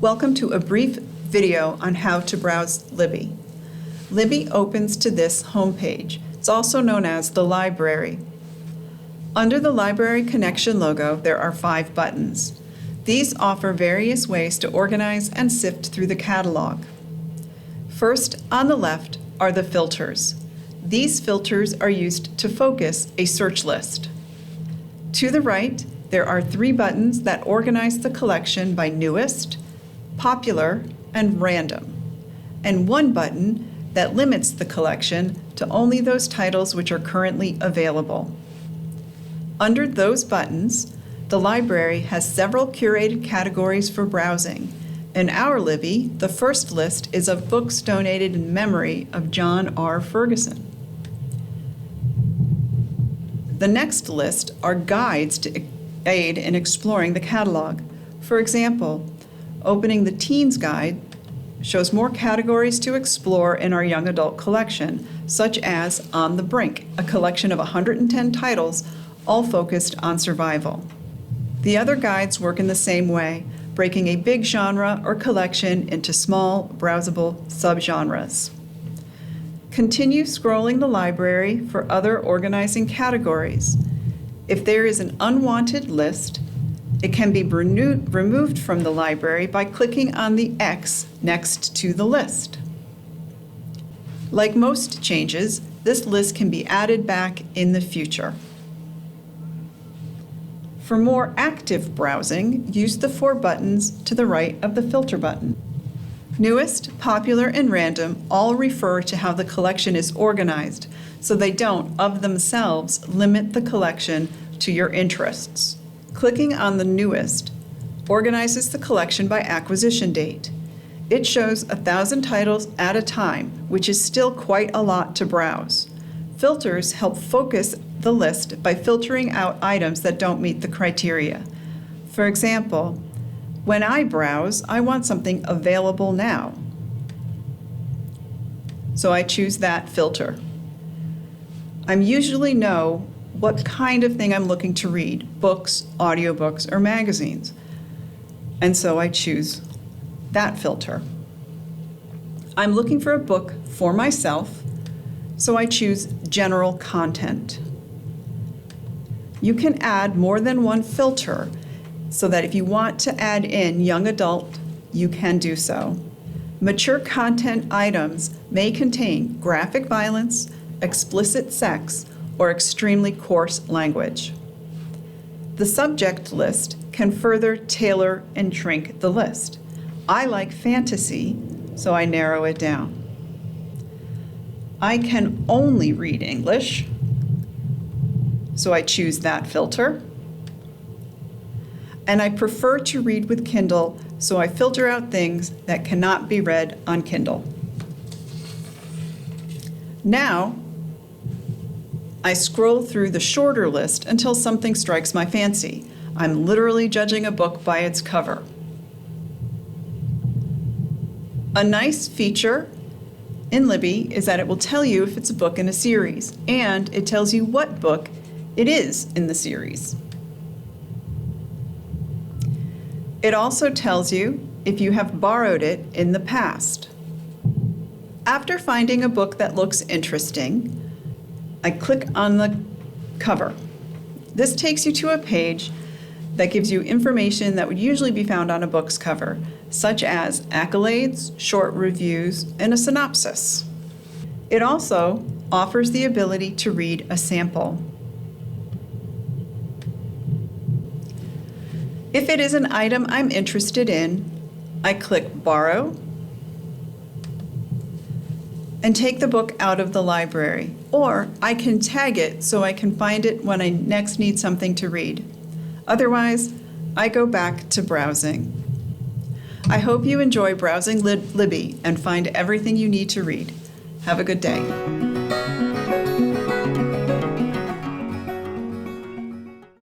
Welcome to a brief video on how to browse Libby. Libby opens to this homepage. It's also known as the library. Under the library connection logo, there are 5 buttons. These offer various ways to organize and sift through the catalog. First, on the left, are the filters. These filters are used to focus a search list. To the right, there are 3 buttons that organize the collection by newest, popular, and random, and 1 button that limits the collection to only those titles which are currently available. Under those buttons, the library has several curated categories for browsing. In our Libby, the first list is of books donated in memory of John R. Ferguson. The next list are guides to aid in exploring the catalog. For example, opening the Teens Guide shows more categories to explore in our young adult collection, such as On the Brink, a collection of 110 titles, all focused on survival. The other guides work in the same way, breaking a big genre or collection into small, browsable subgenres. Continue scrolling the library for other organizing categories. If there is an unwanted list, it can be removed from the library by clicking on the X next to the list. Like most changes, this list can be added back in the future. For more active browsing, use the 4 buttons to the right of the filter button. Newest, popular, and random all refer to how the collection is organized, so they don't, of themselves, limit the collection to your interests. Clicking on the newest organizes the collection by acquisition date. It shows 1,000 titles at a time, which is still quite a lot to browse. Filters help focus the list by filtering out items that don't meet the criteria. For example, when I browse, I want something available now. So I choose that filter. I usually know what kind of thing I'm looking to read, books, audiobooks, or magazines. And so I choose that filter. I'm looking for a book for myself, so I choose general content. You can add more than 1 filter so that if you want to add in young adult, you can do so. Mature content items may contain graphic violence, explicit sex, or extremely coarse language. The subject list can further tailor and shrink the list. I like fantasy, so I narrow it down. I can only read English, so I choose that filter. And I prefer to read with Kindle, so I filter out things that cannot be read on Kindle. Now, I scroll through the shorter list until something strikes my fancy. I'm literally judging a book by its cover. A nice feature in Libby is that it will tell you if it's a book in a series, and it tells you what book it is in the series. It also tells you if you have borrowed it in the past. After finding a book that looks interesting, I click on the cover. This takes you to a page that gives you information that would usually be found on a book's cover, such as accolades, short reviews, and a synopsis. It also offers the ability to read a sample. If it is an item I'm interested in, I click Borrow and take the book out of the library, or I can tag it so I can find it when I next need something to read. Otherwise, I go back to browsing. I hope you enjoy browsing Libby and find everything you need to read. Have a good day.